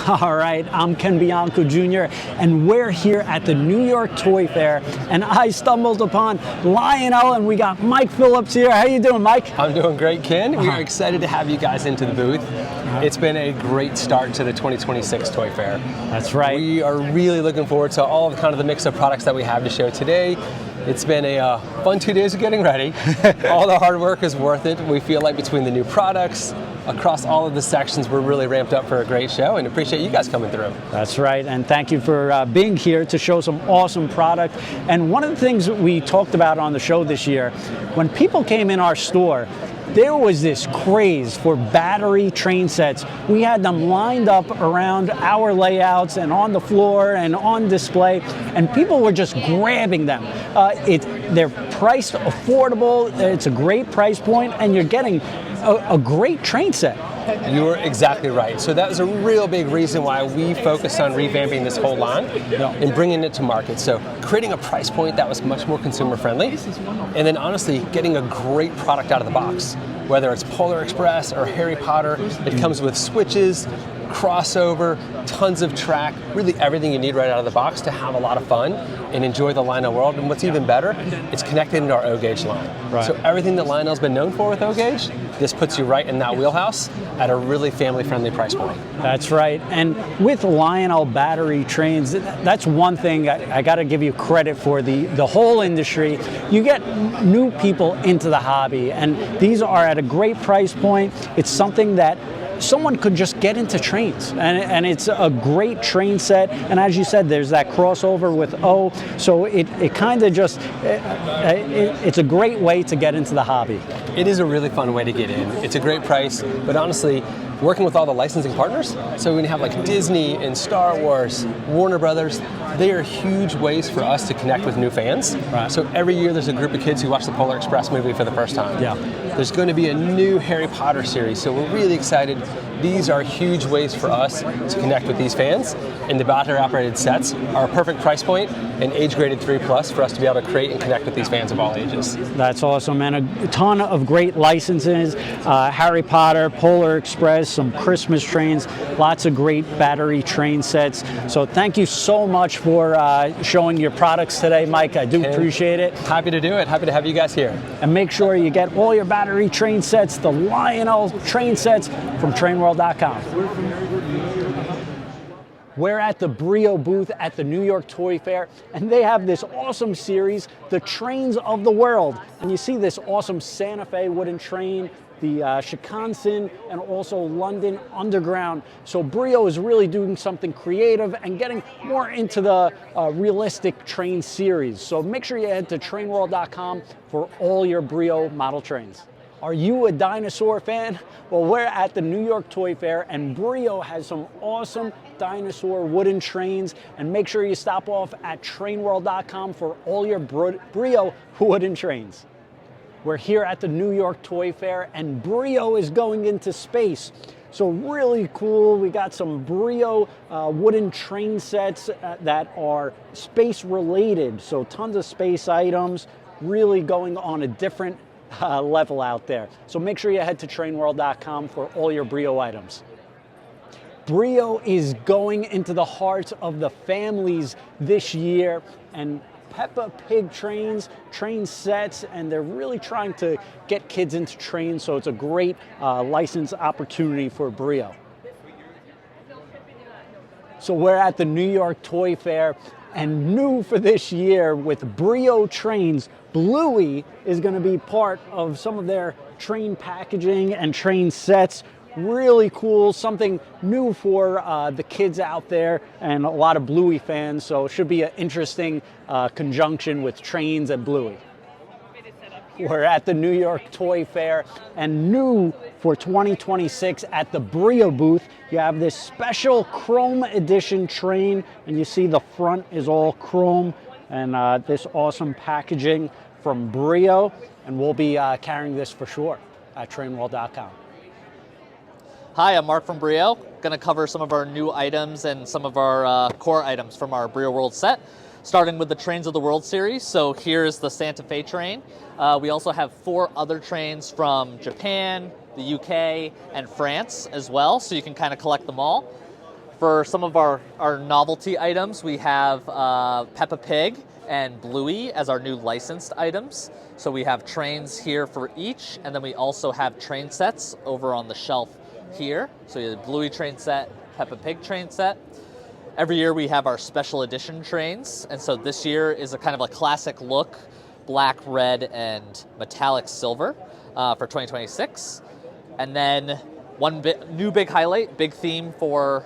All right, I'm Ken Bianco Jr., and we're here at the New York Toy Fair, and I stumbled upon Lionel, and we got Mike Phillips here. How you doing, Mike? I'm doing great, Ken. We are excited to have you guys into the booth. It's been a great start to the 2026 Toy Fair. That's right. We are really looking forward to all of the mix of products that we have to show today. It's been a fun 2 days of getting ready. All the hard work is worth it. We feel like between the new products, across all of the sections, we're really ramped up for a great show and appreciate you guys coming through. That's right, and thank you for being here to show some awesome product. And one of the things that we talked about on the show this year, when people came in our store, there was this craze for battery train sets. We had them lined up around our layouts and on the floor and on display, and people were just grabbing them. They're priced affordable, it's a great price point, and you're getting a great train set. You're exactly right. So that was a real big reason why we focused on revamping this whole line and bringing it to market. So creating a price point that was much more consumer friendly, and then honestly getting a great product out of the box. Whether it's Polar Express or Harry Potter, it comes with switches, crossover, tons of track, really everything you need right out of the box to have a lot of fun and enjoy the Lionel world. And what's even better, it's connected into our O-Gauge line. Right. So everything that Lionel's been known for with O-Gauge, this puts you right in that wheelhouse at a really family-friendly price point. That's right. And with Lionel battery trains, that's one thing I got to give you credit for, the whole industry. You get new people into the hobby, and these are at a great price point. It's something that someone could just get into trains, and it's a great train set. And as you said, there's that crossover with O, so it kind of just, it's a great way to get into the hobby. It is a really fun way to get in. It's a great price, but honestly, working with all the licensing partners, so when you have like Disney and Star Wars, Warner Brothers, they are huge ways for us to connect with new fans. Right. So every year there's a group of kids who watch the Polar Express movie for the first time. Yeah. There's going to be a new Harry Potter series, so we're really excited. These are huge ways for us to connect with these fans, and the battery operated sets are a perfect price point and age graded 3+ for us to be able to create and connect with these fans of all ages. That's awesome, and a ton of great licenses, Harry Potter, Polar Express, some Christmas trains, lots of great battery train sets. So thank you so much for showing your products today, Mike. I do appreciate it. Happy to do it. Happy to have you guys here. And make sure you get all your battery train sets, the Lionel train sets from TrainWorld.com. We're at the Brio booth at the New York Toy Fair, and they have this awesome series, The Trains of the World. And you see this awesome Santa Fe wooden train, the Shinkansen, and also London Underground. So Brio is really doing something creative and getting more into the realistic train series. So make sure you head to TrainWorld.com for all your Brio model trains. Are you a dinosaur fan? Well, we're at the New York Toy Fair, and Brio has some awesome dinosaur wooden trains, and make sure you stop off at TrainWorld.com for all your Brio wooden trains. We're here at the New York Toy Fair, and Brio is going into space. So really cool. We got some Brio wooden train sets that are space related. So tons of space items, really going on a different level out there. So make sure you head to TrainWorld.com for all your Brio items. Brio is going into the hearts of the families this year, and Peppa Pig trains, train sets, and they're really trying to get kids into trains, so it's a great license opportunity for Brio. So we're at the New York Toy Fair, and new for this year with Brio trains, Bluey is going to be part of some of their train packaging and train sets. Really cool, something new for the kids out there, and a lot of Bluey fans, so it should be an interesting conjunction with trains and Bluey. We're at the New York Toy Fair, and new for 2026 at the Brio booth, you have this special chrome edition train, and you see the front is all chrome, and this awesome packaging from Brio, and we'll be carrying this for sure at TrainWorld.com. Hi, I'm Mark from Brio. Going to cover some of our new items and some of our core items from our Brio World set, starting with the Trains of the World series. So here's the Santa Fe train. We also have 4 other trains from Japan, the UK, and France as well, so you can kind of collect them all. For some of our novelty items, we have Peppa Pig and Bluey as our new licensed items. So we have trains here for each, and then we also have train sets over on the shelf here. So you have Bluey train set, Peppa Pig train set. Every year we have our special edition trains, and so this year is a kind of a classic look, black, red, and metallic silver for 2026. And then one new big highlight, big theme for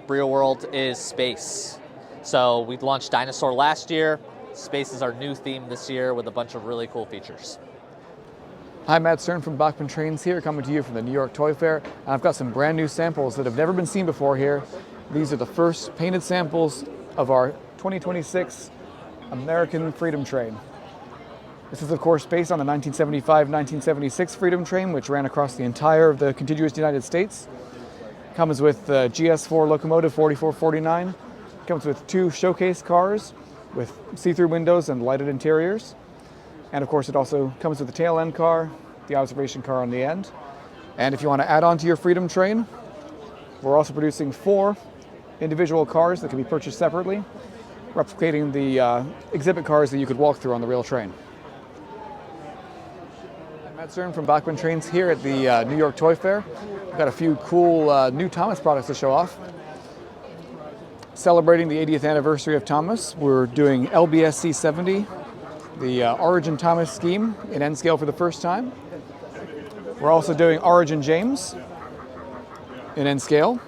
Brio World is space. So we launched Dinosaur last year. Space is our new theme this year with a bunch of really cool features. Hi, Matt Stern from Bachmann Trains here, coming to you from the New York Toy Fair. And I've got some brand new samples that have never been seen before here. These are the first painted samples of our 2026 American Freedom Train. This is, of course, based on the 1975-1976 Freedom Train, which ran across the entire of the contiguous United States. Comes with the GS4 locomotive 4449. Comes with 2 showcase cars with see-through windows and lighted interiors. And of course, it also comes with the tail end car, the observation car on the end. And if you want to add on to your Freedom Train, we're also producing 4 individual cars that can be purchased separately, replicating the exhibit cars that you could walk through on the real train. I'm Matt Stern from Bachmann Trains here at the New York Toy Fair. We've got a few cool new Thomas products to show off. Celebrating the 80th anniversary of Thomas, we're doing LBSC 70, the Origin Thomas scheme in N scale for the first time. We're also doing Origin James in N scale,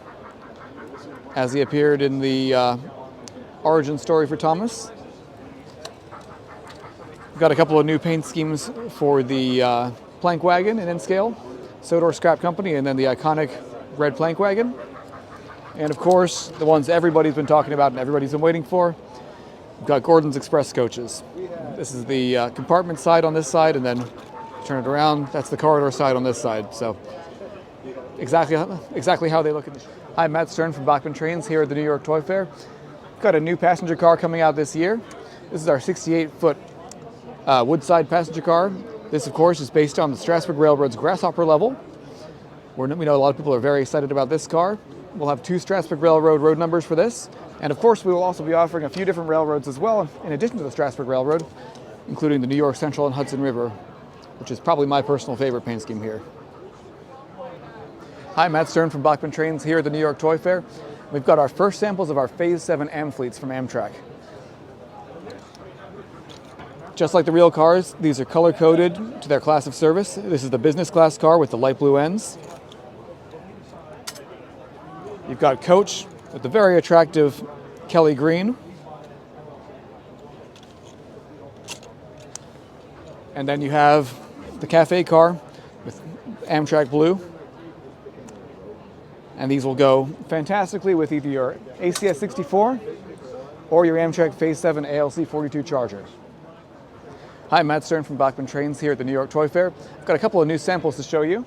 as he appeared in the Origin story for Thomas. We've got a couple of new paint schemes for the plank wagon in N scale, Sodor Scrap Company, and then the iconic red plank wagon. And of course, the ones everybody's been talking about and everybody's been waiting for. We've got Gordon's Express coaches. This is the compartment side on this side, and then turn it around, that's the corridor side on this side. So exactly how they look at the show. Hi, Matt Stern from Bachmann Trains here at the New York Toy Fair. We've got a new passenger car coming out this year. This is our 68-foot woodside passenger car. This, of course, is based on the Strasburg Railroad's Grasshopper level. We know a lot of people are very excited about this car. We'll have 2 Strasburg Railroad road numbers for this. And of course, we will also be offering a few different railroads as well, in addition to the Strasburg Railroad, including the New York Central and Hudson River, which is probably my personal favorite paint scheme here. Hi, Matt Stern from Bachmann Trains here at the New York Toy Fair. We've got our first samples of our Phase 7 Am-Fleets from Amtrak. Just like the real cars, these are color-coded to their class of service. This is the business class car with the light blue ends. You've got coach with the very attractive Kelly green. And then you have the cafe car with Amtrak blue. And these will go fantastically with either your ACS 64 or your Amtrak Phase 7 ALC 42 Charger. Hi, Matt Stern from Bachmann Trains here at the New York Toy Fair. I've got a couple of new samples to show you.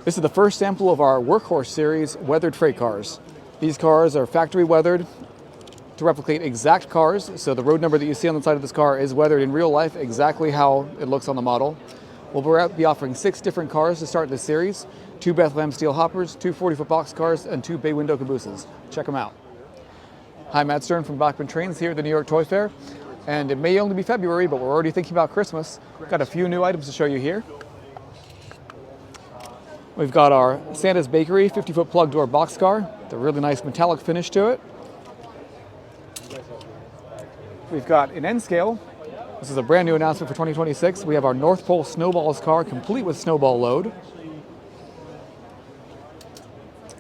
This is the first sample of our Workhorse series weathered freight cars. These cars are factory weathered to replicate exact cars, so the road number that you see on the side of this car is weathered in real life exactly how it looks on the model. We'll be offering 6 different cars to start this series, 2 Bethlehem steel hoppers, 2 40-foot box cars, and 2 bay window cabooses. Check them out. Hi, Matt Stern from Bachmann Trains here at the New York Toy Fair. And it may only be February, but we're already thinking about Christmas. We've got a few new items to show you here. We've got our Santa's Bakery 50-foot plug door boxcar, the really nice metallic finish to it. We've got in N scale, this is a brand new announcement for 2026. We have our North Pole Snowballs car, complete with snowball load.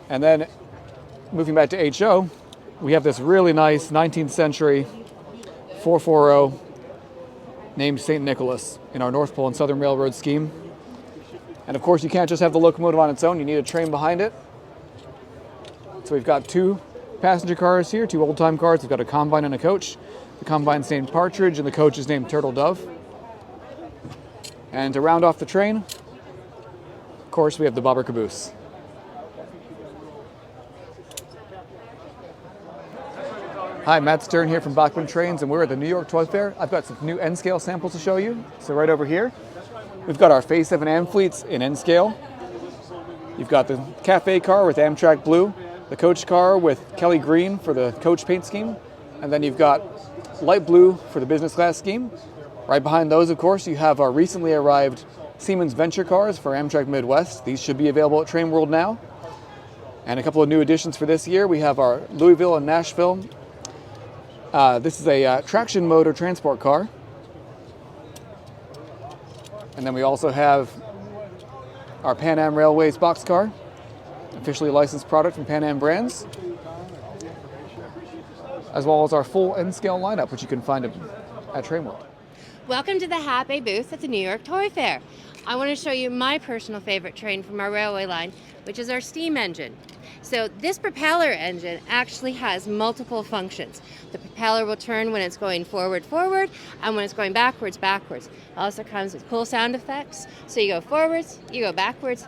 And then moving back to HO, we have this really nice 19th century 440 named St. Nicholas in our North Pole and Southern Railroad scheme. And of course, you can't just have the locomotive on its own, you need a train behind it. So we've got 2 passenger cars here, 2 old-time cars. We've got a combine and a coach. The combine's named Partridge and the coach is named Turtle Dove. And to round off the train, of course, we have the bobber caboose. Hi, Matt Stern here from Bachmann Trains, and we're at the New York Toy Fair. I've got some new N-scale samples to show you. So right over here, we've got our Phase 7 Am-Fleets in N-scale. You've got the cafe car with Amtrak blue, the coach car with Kelly green for the coach paint scheme, and then you've got light blue for the business class scheme. Right behind those, of course, you have our recently arrived Siemens Venture cars for Amtrak Midwest. These should be available at TrainWorld now. And a couple of new additions for this year. We have our Louisville and Nashville. This is a traction motor transport car. And then we also have our Pan Am Railways boxcar, officially licensed product from Pan Am Brands, as well as our full N-scale lineup, which you can find at TrainWorld. Welcome to the Hape booth at the New York Toy Fair. I want to show you my personal favorite train from our railway line, which is our steam engine. So this propeller engine actually has multiple functions. The propeller will turn when it's going forward, forward, and when it's going backwards, backwards. It also comes with cool sound effects. So you go forwards, you go backwards.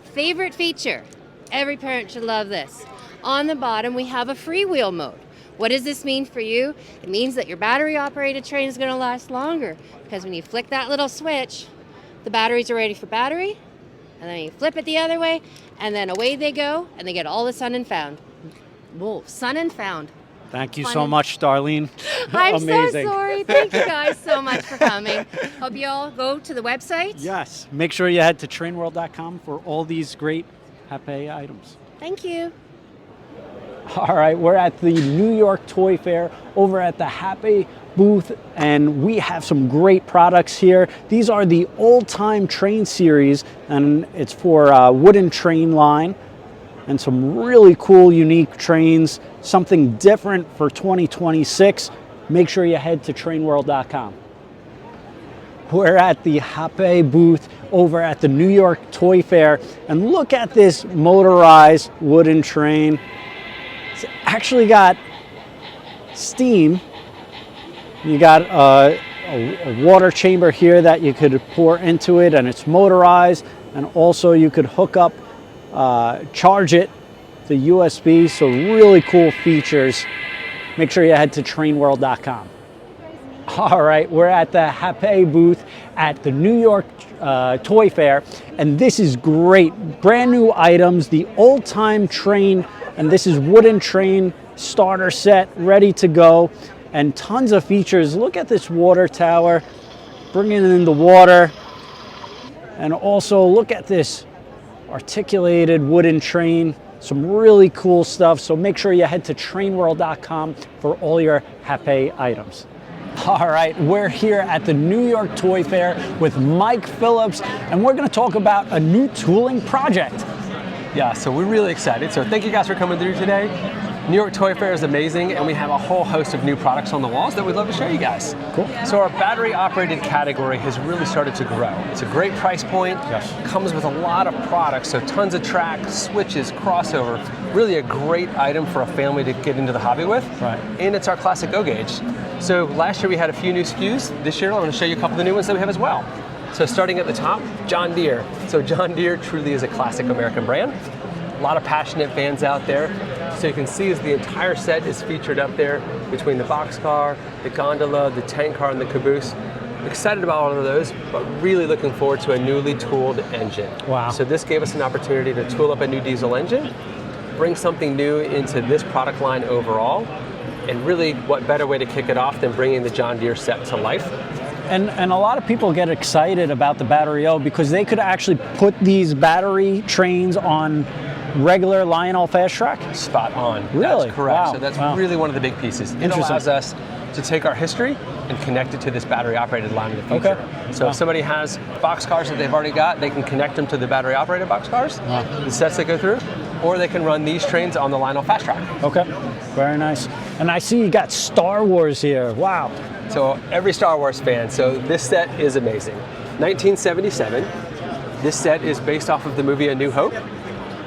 Favorite feature, every parent should love this. On the bottom, we have a freewheel mode. What does this mean for you? It means that your battery-operated train is going to last longer, because when you flick that little switch, the batteries are ready for battery, and then you flip it the other way, and then away they go, and they get all the sun and found. Whoa, sun and found. Thank you so much, Darlene. I'm Amazing. so sorry. Thank you guys so much for coming. Hope you all go to the website. Yes. Make sure you head to trainworld.com for all these great Hape items. Thank you. All right, we're at the New York Toy Fair over at the Hape booth, and we have some great products here. These are the old-time train series, and it's for wooden train line, and some really cool, unique trains, something different for 2026. Make sure you head to trainworld.com. We're at the Hape booth over at the New York Toy Fair, and look at this motorized wooden train. It's actually got steam. You got a water chamber here that you could pour into it, and it's motorized, and also you could hook up, charge it to USB, so really cool features. Make sure you head to trainworld.com. All right, we're at the Hape booth at the New York Toy Fair, and this is great. Brand new items, the old-time train, and this is wooden train starter set, ready to go, and tons of features. Look at this water tower, bringing in the water, and also look at this articulated wooden train. Some really cool stuff, so make sure you head to trainworld.com for all your Hape items. All right, we're here at the New York Toy Fair with Mike Phillips, and we're going to talk about a new tooling project. Yeah, so we're really excited. So thank you guys for coming through today. New York Toy Fair is amazing, and we have a whole host of new products on the walls that we'd love to show you guys. Cool. So our battery-operated category has really started to grow. It's a great price point. Yes. Comes with a lot of products, so tons of track, switches, crossover. Really a great item for a family to get into the hobby with. Right. And it's our classic Go gauge. So last year we had a few new SKUs. This year I'm going to show you a couple of the new ones that we have as well. So starting at the top, John Deere. So John Deere truly is a classic American brand. A lot of passionate fans out there. So you can see as the entire set is featured up there between the boxcar, the gondola, the tank car, and the caboose. Excited about all of those, but really looking forward to a newly tooled engine. Wow. So this gave us an opportunity to tool up a new diesel engine, bring something new into this product line overall, and really what better way to kick it off than bringing the John Deere set to life. And a lot of people get excited about the Battery O because they could actually put these battery trains on regular Lionel fast track? Spot on. Really? That's correct. Wow. So that's Wow. really one of the big pieces. It Interesting. allows us to take our history and connect it to this battery-operated line in the future. Okay. So Wow. if somebody has boxcars that they've already got, they can connect them to the battery-operated boxcars, Wow. the sets that go through, or they can run these trains on the Lionel fast track. Okay, very nice. And I see you got Star Wars here. Wow. So every Star Wars fan, so this set is amazing. 1977. This set is based off of the movie A New Hope.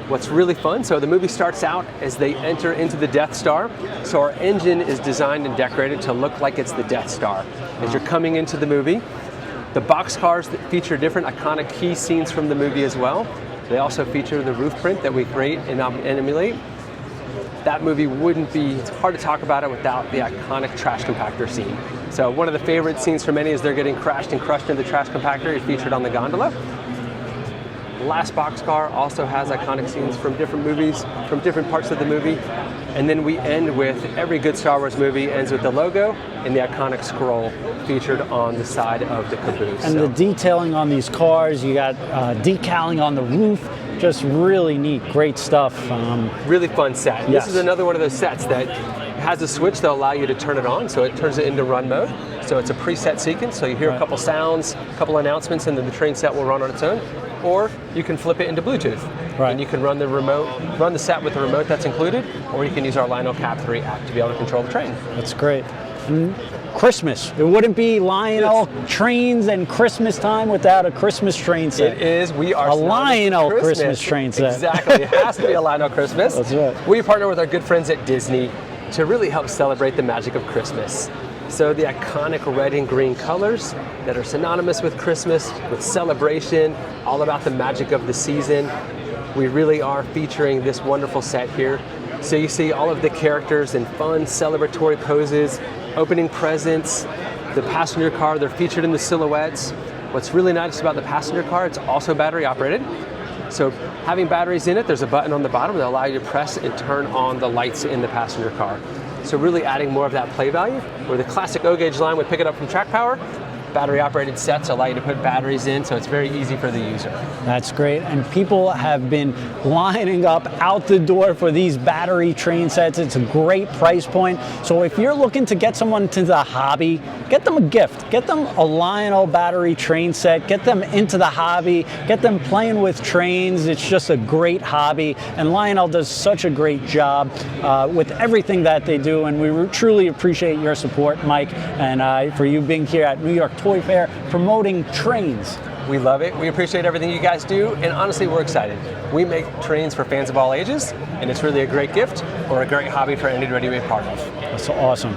What's really fun, so the movie starts out as they enter into the Death Star. So our engine is designed and decorated to look like it's the Death Star. As you're coming into the movie, the boxcars that feature different iconic key scenes from the movie as well. They also feature the roof print that we create and emulate. That movie wouldn't be, it's hard to talk about it without the iconic trash compactor scene. So one of the favorite scenes for many is they're getting crashed and crushed in the trash compactor. It's featured on the gondola. Last boxcar also has iconic scenes from different movies, from different parts of the movie. And then we end with, every good Star Wars movie ends with the logo and the iconic scroll featured on the side of the caboose. And the detailing on these cars, you got decaling on the roof, just really neat, great stuff. Really fun set. Yes. This is another one of those sets that has a switch that'll allow you to turn it on, so it turns it into run mode. So it's a preset sequence, so you hear a couple sounds, a couple announcements, and then the train set will run on its own. Or you can flip it into Bluetooth. Right. And you can run the set with the remote that's included, or you can use our Lionel Cap 3 app to be able to control the train. That's great. And Christmas. It wouldn't be Lionel trains and Christmas time without a Christmas train set. It is. We are a Lionel Christmas train set. Exactly. It has to be a Lionel Christmas. That's right. We partner with our good friends at Disney to really help celebrate the magic of Christmas. So the iconic red and green colors that are synonymous with Christmas, with celebration, all about the magic of the season. We really are featuring this wonderful set here. So you see all of the characters in fun celebratory poses, opening presents, the passenger car, they're featured in the silhouettes. What's really nice about the passenger car, it's also battery operated. So having batteries in it, there's a button on the bottom that allows you to press and turn on the lights in the passenger car. So really adding more of that play value, where the classic O-gauge line would pick it up from track power. Battery operated sets allow you to put batteries in, so it's very easy for the user. That's great, and people have been lining up out the door for these battery train sets. It's a great price point. So if you're looking to get someone to the hobby, get them a gift. Get them a Lionel battery train set, get them into the hobby, get them playing with trains. It's just a great hobby, and Lionel does such a great job with everything that they do, and we truly appreciate your support, Mike, and for you being here at New York Toy Fair promoting trains. We love it. We appreciate everything you guys do, and honestly, we're excited. We make trains for fans of all ages, and it's really a great gift or a great hobby for anybody to be a part of. That's awesome.